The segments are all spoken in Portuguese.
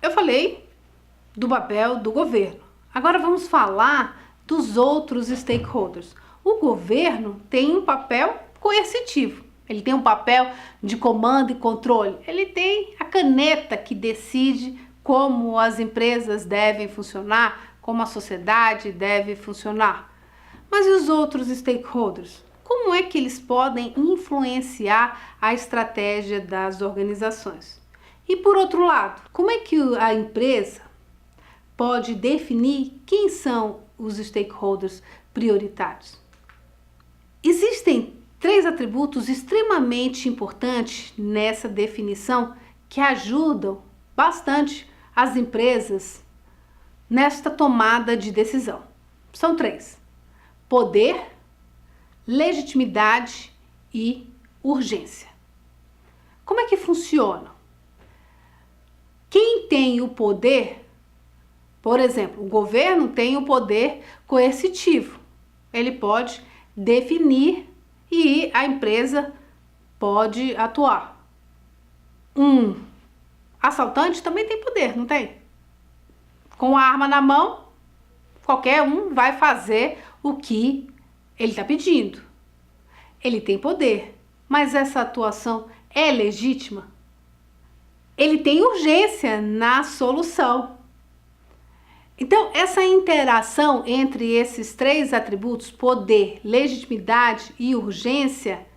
Eu falei do papel do governo. Agora vamos falar dos outros stakeholders. O governo tem um papel coercitivo. Ele tem um papel de comando e controle. Ele tem a caneta que decide como as empresas devem funcionar, como a sociedade deve funcionar. Mas e os outros stakeholders? Como é que eles podem influenciar a estratégia das organizações? E por outro lado, como é que a empresa pode definir quem são os stakeholders prioritários? Existem 3 atributos extremamente importantes nessa definição que ajudam bastante as empresas nesta tomada de decisão. São 3: poder, legitimidade e urgência. Como é que funciona? Quem tem o poder, por exemplo, o governo tem o poder coercitivo. Ele pode definir e a empresa pode atuar. Um assaltante também tem poder, não tem? Com a arma na mão, qualquer um vai fazer o que ele está pedindo. Ele tem poder, mas essa atuação é legítima? Ele tem urgência na solução. Então, essa interação entre esses 3 atributos, poder, legitimidade e urgência,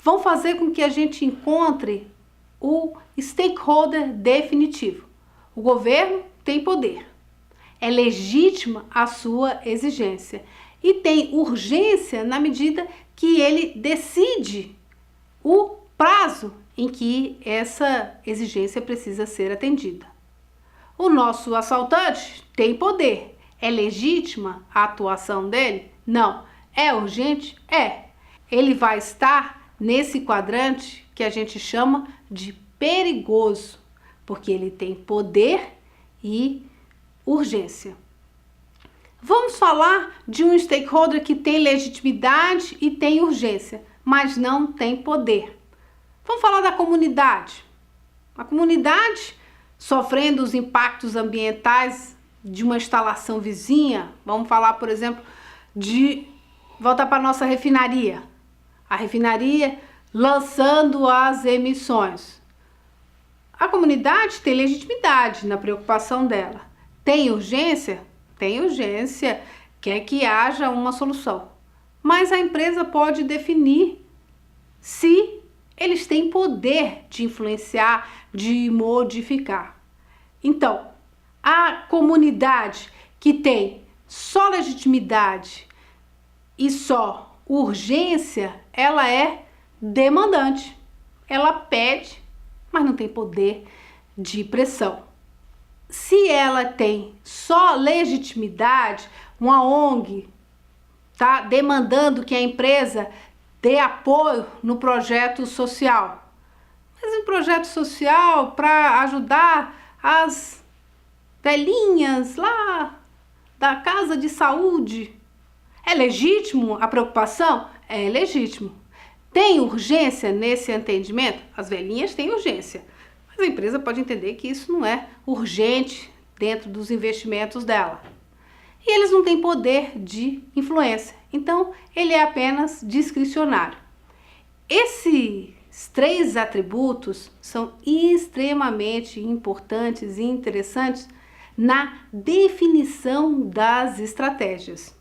vão fazer com que a gente encontre o stakeholder definitivo. O governo tem poder, é legítima a sua exigência e tem urgência na medida que ele decide o prazo em que essa exigência precisa ser atendida. O nosso assaltante tem poder. É legítima a atuação dele? Não. É urgente? É. Ele vai estar nesse quadrante que a gente chama de perigoso, porque ele tem poder e urgência. Vamos falar de um stakeholder que tem legitimidade e tem urgência, mas não tem poder. Vamos falar da comunidade. A comunidade sofrendo os impactos ambientais de uma instalação vizinha. Vamos falar, por exemplo, de voltar para a nossa refinaria. A refinaria lançando as emissões. A comunidade tem legitimidade na preocupação dela. Tem urgência? Tem urgência, quer que haja uma solução. Mas a empresa pode definir se eles têm poder de influenciar, de modificar. Então, a comunidade que tem só legitimidade e só urgência, ela é demandante. Ela pede, mas não tem poder de pressão. Se ela tem só legitimidade, uma ONG tá demandando que a empresa dê apoio no projeto social. Mas um projeto social para ajudar as velhinhas lá da casa de saúde. É legítimo a preocupação? É legítimo. Tem urgência nesse entendimento? As velhinhas têm urgência. Mas a empresa pode entender que isso não é urgente dentro dos investimentos dela. E eles não têm poder de influência. Então, ele é apenas discricionário. Esses 3 atributos são extremamente importantes e interessantes na definição das estratégias.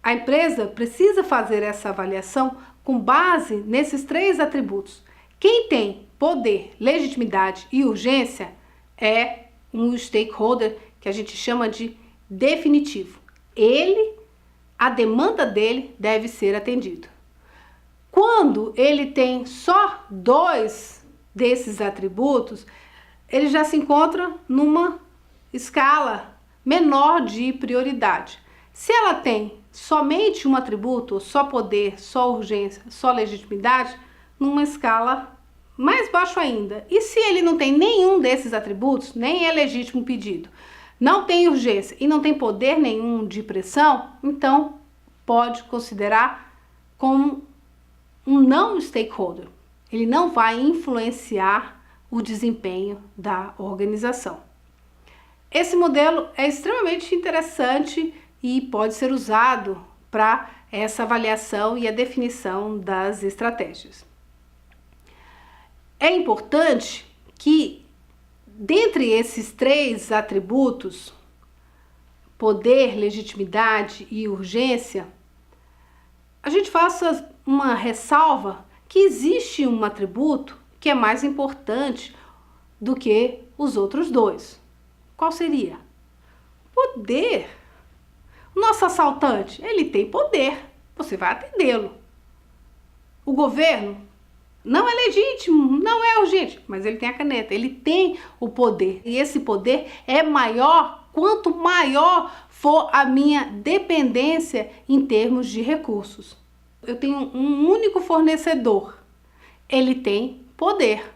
A empresa precisa fazer essa avaliação com base nesses 3 atributos. Quem tem poder, legitimidade e urgência é um stakeholder que a gente chama de definitivo. A demanda dele deve ser atendida. Quando ele tem só 2 desses atributos, ele já se encontra numa escala menor de prioridade. Se ela tem somente um atributo, só poder, só urgência, só legitimidade, numa escala mais baixo ainda. E se ele não tem nenhum desses atributos, nem é legítimo o pedido, não tem urgência e não tem poder nenhum de pressão, então pode considerar como um não stakeholder. Ele não vai influenciar o desempenho da organização. Esse modelo é extremamente interessante e pode ser usado para essa avaliação e a definição das estratégias. É importante que, dentre esses 3 atributos, poder, legitimidade e urgência, a gente faça uma ressalva que existe um atributo que é mais importante do que os outros 2. Qual seria? Poder. O nosso assaltante, ele tem poder, você vai atendê-lo. O governo não é legítimo, não é urgente, mas ele tem a caneta, ele tem o poder. E esse poder é maior quanto maior for a minha dependência em termos de recursos. Eu tenho um único fornecedor, ele tem poder.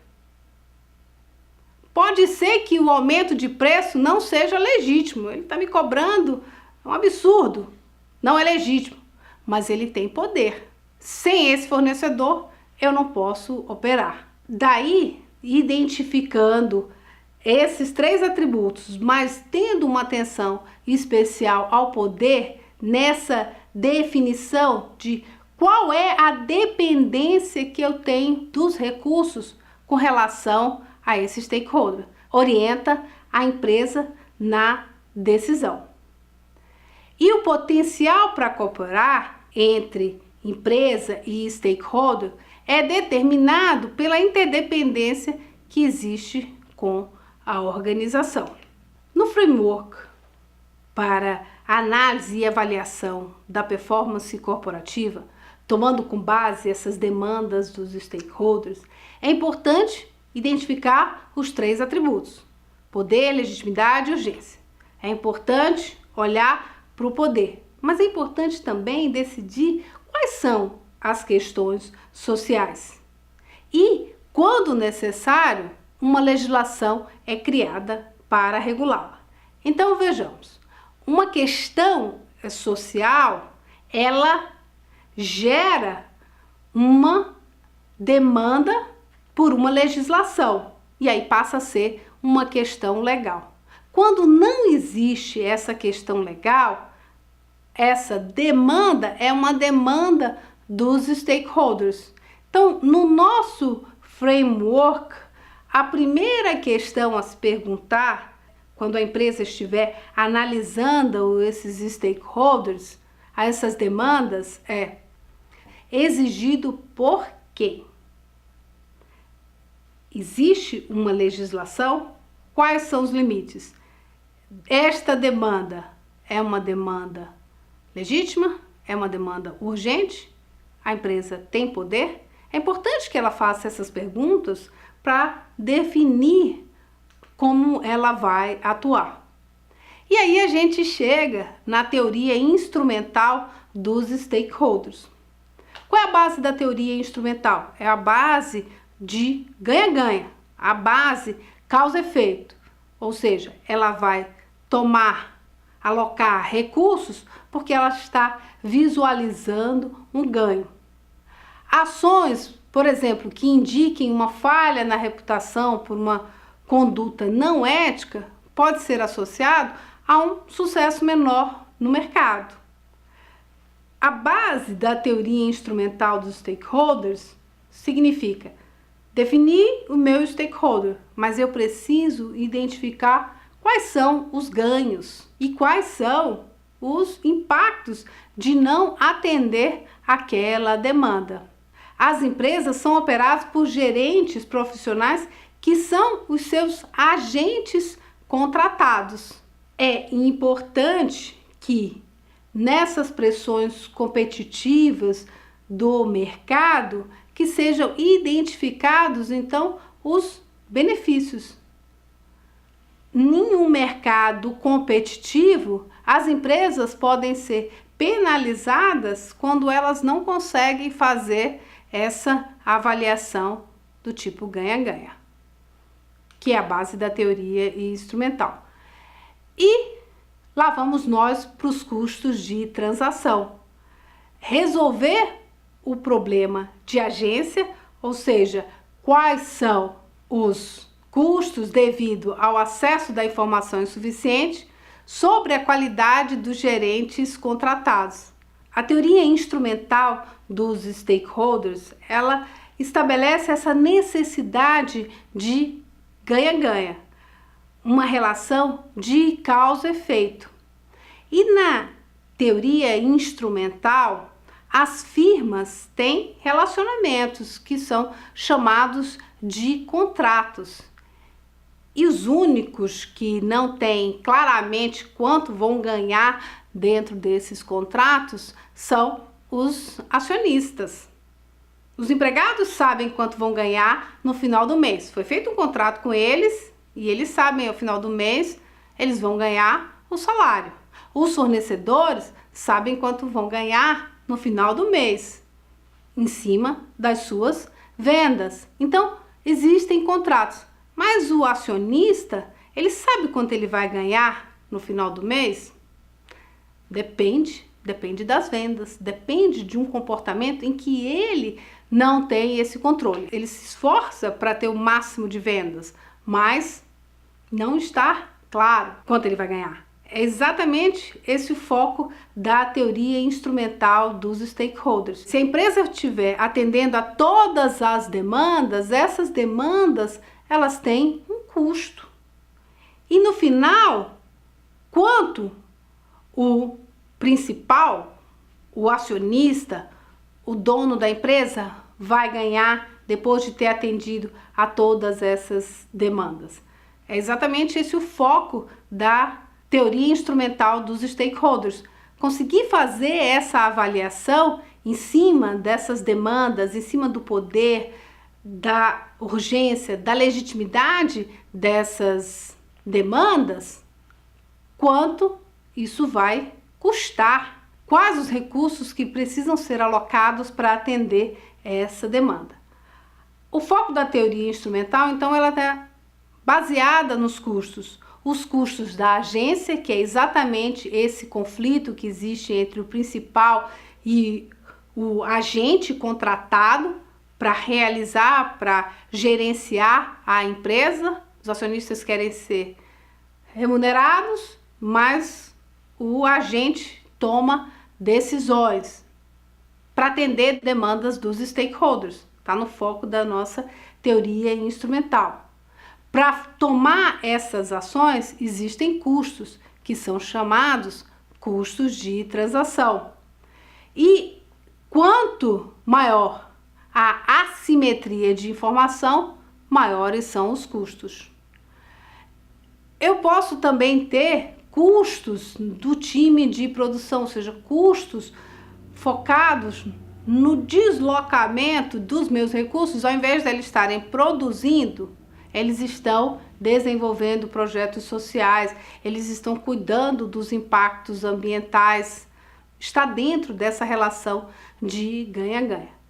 Pode ser que o aumento de preço não seja legítimo, ele está me cobrando, é um absurdo, não é legítimo, mas ele tem poder. Sem esse fornecedor, eu não posso operar. Daí, identificando esses 3 atributos, mas tendo uma atenção especial ao poder, nessa definição de qual é a dependência que eu tenho dos recursos com relação a esse stakeholder, orienta a empresa na decisão. E o potencial para cooperar entre empresa e stakeholder é determinado pela interdependência que existe com a organização. No framework para análise e avaliação da performance corporativa, tomando com base essas demandas dos stakeholders, é importante identificar os 3 atributos: poder, legitimidade e urgência. É importante olhar para o poder, mas é importante também decidir quais são as questões sociais. E, quando necessário, uma legislação é criada para regulá-la. Então, vejamos, uma questão social, ela gera uma demanda por uma legislação, e aí passa a ser uma questão legal. Quando não existe essa questão legal, essa demanda é uma demanda dos stakeholders. Então, no nosso framework, a primeira questão a se perguntar, quando a empresa estiver analisando esses stakeholders, essas demandas, é: exigido por quem? Existe uma legislação? Quais são os limites? Esta demanda é uma demanda legítima? É uma demanda urgente? A empresa tem poder? É importante que ela faça essas perguntas para definir como ela vai atuar. E aí a gente chega na teoria instrumental dos stakeholders. Qual é a base da teoria instrumental? É a base de ganha-ganha, a base causa-efeito, ou seja, ela vai alocar recursos porque ela está visualizando um ganho. Ações, por exemplo, que indiquem uma falha na reputação por uma conduta não ética, pode ser associado a um sucesso menor no mercado. A base da teoria instrumental dos stakeholders significa definir o meu stakeholder, mas eu preciso identificar quais são os ganhos e quais são os impactos de não atender aquela demanda. As empresas são operadas por gerentes profissionais que são os seus agentes contratados. É importante que nessas pressões competitivas do mercado que sejam identificados então os benefícios. Em um mercado competitivo, as empresas podem ser penalizadas quando elas não conseguem fazer essa avaliação do tipo ganha-ganha, que é a base da teoria instrumental. E lá vamos nós para os custos de transação. Resolver o problema de agência, ou seja, quais são os custos devido ao acesso da informação insuficiente, sobre a qualidade dos gerentes contratados. A teoria instrumental dos stakeholders, ela estabelece essa necessidade de ganha-ganha, uma relação de causa e efeito. E na teoria instrumental, as firmas têm relacionamentos que são chamados de contratos. E os únicos que não têm claramente quanto vão ganhar dentro desses contratos são os acionistas. Os empregados sabem quanto vão ganhar no final do mês. Foi feito um contrato com eles e eles sabem ao final do mês eles vão ganhar o salário. Os fornecedores sabem quanto vão ganhar no final do mês, em cima das suas vendas. Então, existem contratos. Mas o acionista, ele sabe quanto ele vai ganhar no final do mês? Depende das vendas, depende de um comportamento em que ele não tem esse controle. Ele se esforça para ter o máximo de vendas, mas não está claro quanto ele vai ganhar. É exatamente esse o foco da teoria instrumental dos stakeholders. Se a empresa estiver atendendo a todas as demandas, essas demandas elas têm um custo. E no final, quanto o principal, o acionista, o dono da empresa vai ganhar depois de ter atendido a todas essas demandas? É exatamente esse o foco da teoria instrumental dos stakeholders. Conseguir fazer essa avaliação em cima dessas demandas, em cima do poder, da urgência, da legitimidade dessas demandas, quanto isso vai custar, quais os recursos que precisam ser alocados para atender essa demanda. O foco da teoria instrumental, então, ela está baseada nos custos. Os custos da agência, que é exatamente esse conflito que existe entre o principal e o agente contratado para realizar, para gerenciar a empresa. Os acionistas querem ser remunerados, mas o agente toma decisões para atender demandas dos stakeholders. Está no foco da nossa teoria instrumental. Para tomar essas ações, existem custos, que são chamados custos de transação. E quanto maior a assimetria de informação, maiores são os custos. Eu posso também ter custos do time de produção, ou seja, custos focados no deslocamento dos meus recursos. Ao invés de eles estarem produzindo, eles estão desenvolvendo projetos sociais, eles estão cuidando dos impactos ambientais. Está dentro dessa relação de ganha-ganha.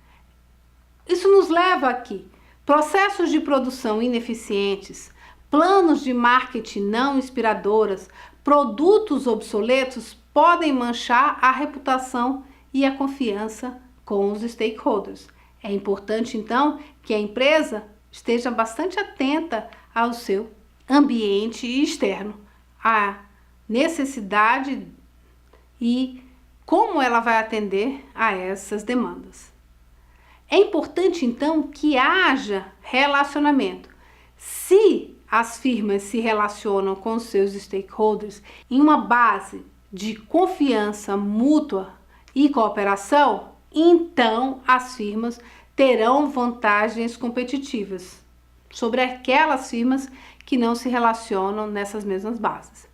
Isso nos leva aqui. Processos de produção ineficientes, planos de marketing não inspiradoras, produtos obsoletos podem manchar a reputação e a confiança com os stakeholders. É importante, então, que a empresa esteja bastante atenta ao seu ambiente externo, à necessidade e como ela vai atender a essas demandas. É importante, então, que haja relacionamento. Se as firmas se relacionam com seus stakeholders em uma base de confiança mútua e cooperação, então as firmas terão vantagens competitivas sobre aquelas firmas que não se relacionam nessas mesmas bases.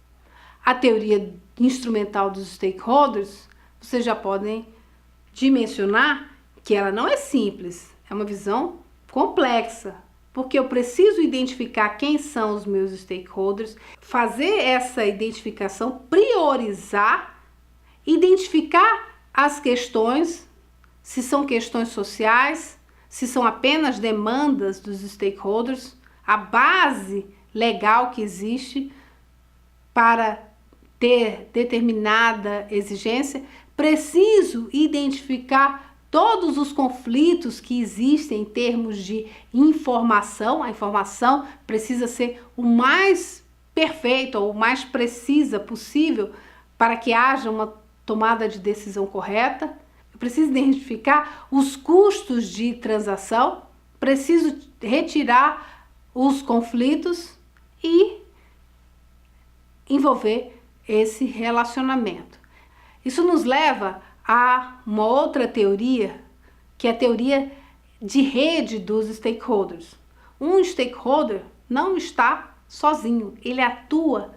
A teoria instrumental dos stakeholders, vocês já podem dimensionar que ela não é simples, é uma visão complexa, porque eu preciso identificar quem são os meus stakeholders, fazer essa identificação, priorizar, identificar as questões, se são questões sociais, se são apenas demandas dos stakeholders, a base legal que existe para ter determinada exigência. Preciso identificar todos os conflitos que existem em termos de informação. A informação precisa ser o mais perfeita ou o mais precisa possível para que haja uma tomada de decisão correta. Eu preciso identificar os custos de transação, preciso retirar os conflitos e envolver esse relacionamento. Isso nos leva a uma outra teoria, que é a teoria de rede dos stakeholders. Um stakeholder não está sozinho, ele atua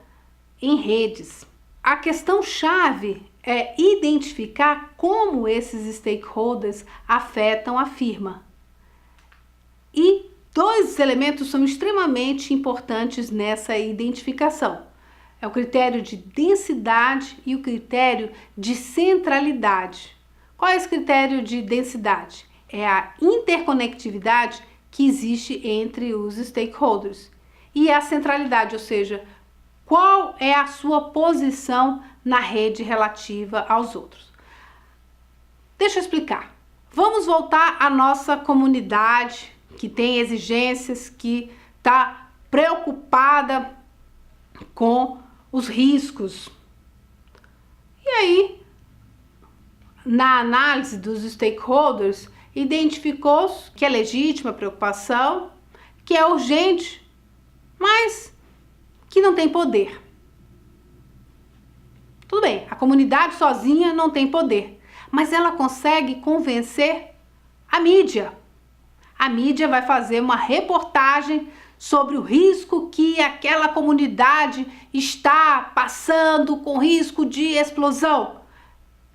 em redes. A questão-chave é identificar como esses stakeholders afetam a firma. E dois elementos são extremamente importantes nessa identificação. É o critério de densidade e o critério de centralidade. Qual é esse critério de densidade? É a interconectividade que existe entre os stakeholders. E a centralidade, ou seja, qual é a sua posição na rede relativa aos outros. Deixa eu explicar. Vamos voltar à nossa comunidade que tem exigências, que está preocupada com os riscos. E aí, na análise dos stakeholders, identificou que é legítima a preocupação, que é urgente, mas que não tem poder. Tudo bem, a comunidade sozinha não tem poder, mas ela consegue convencer a mídia. A mídia vai fazer uma reportagem sobre o risco que aquela comunidade está passando, com risco de explosão.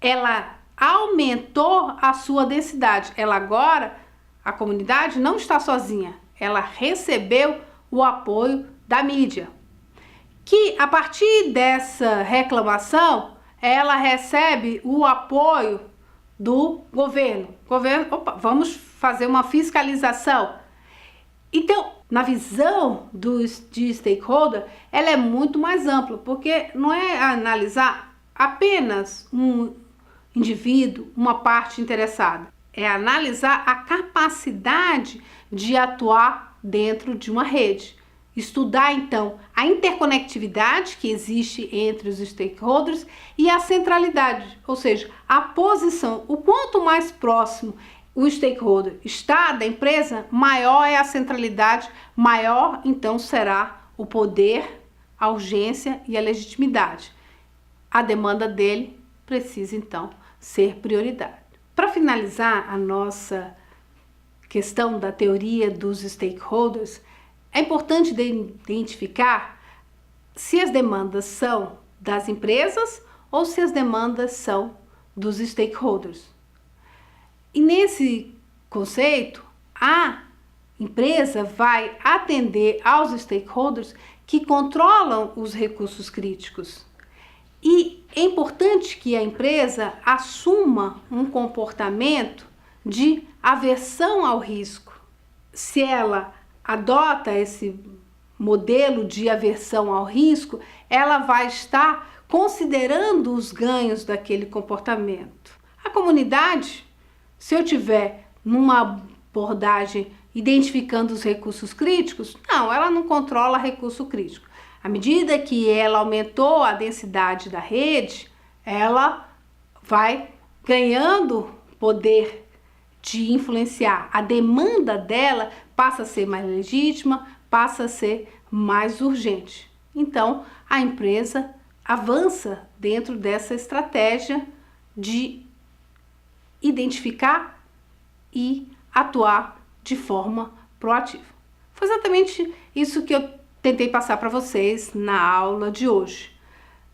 Ela aumentou a sua densidade. Ela agora, a comunidade não está sozinha. Ela recebeu o apoio da mídia. Que a partir dessa reclamação, ela recebe o apoio do governo. Vamos fazer uma fiscalização. Então, na visão de stakeholder, ela é muito mais ampla, porque não é analisar apenas um indivíduo, uma parte interessada. É analisar a capacidade de atuar dentro de uma rede. Estudar, então, a interconectividade que existe entre os stakeholders e a centralidade, ou seja, a posição. O quanto mais próximo o stakeholder está da empresa, maior é a centralidade, maior, então, será o poder, a urgência e a legitimidade. A demanda dele precisa, então, ser prioridade. Para finalizar a nossa questão da teoria dos stakeholders, é importante identificar se as demandas são das empresas ou se as demandas são dos stakeholders. E nesse conceito, a empresa vai atender aos stakeholders que controlam os recursos críticos. E é importante que a empresa assuma um comportamento de aversão ao risco. Se ela adota esse modelo de aversão ao risco, ela vai estar considerando os ganhos daquele comportamento. A comunidade, se eu tiver numa abordagem identificando os recursos críticos, não, ela não controla recurso crítico. À medida que ela aumentou a densidade da rede, ela vai ganhando poder de influenciar. A demanda dela passa a ser mais legítima, passa a ser mais urgente. Então, a empresa avança dentro dessa estratégia de identificar e atuar de forma proativa. Foi exatamente isso que eu tentei passar para vocês na aula de hoje,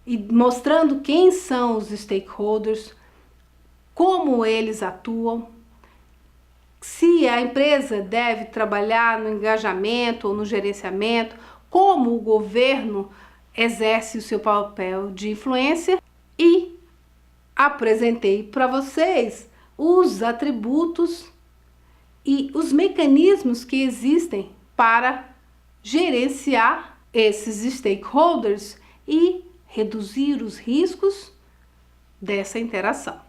e mostrando quem são os stakeholders, como eles atuam, se a empresa deve trabalhar no engajamento ou no gerenciamento, como o governo exerce o seu papel de influência, e apresentei para vocês os atributos e os mecanismos que existem para gerenciar esses stakeholders e reduzir os riscos dessa interação.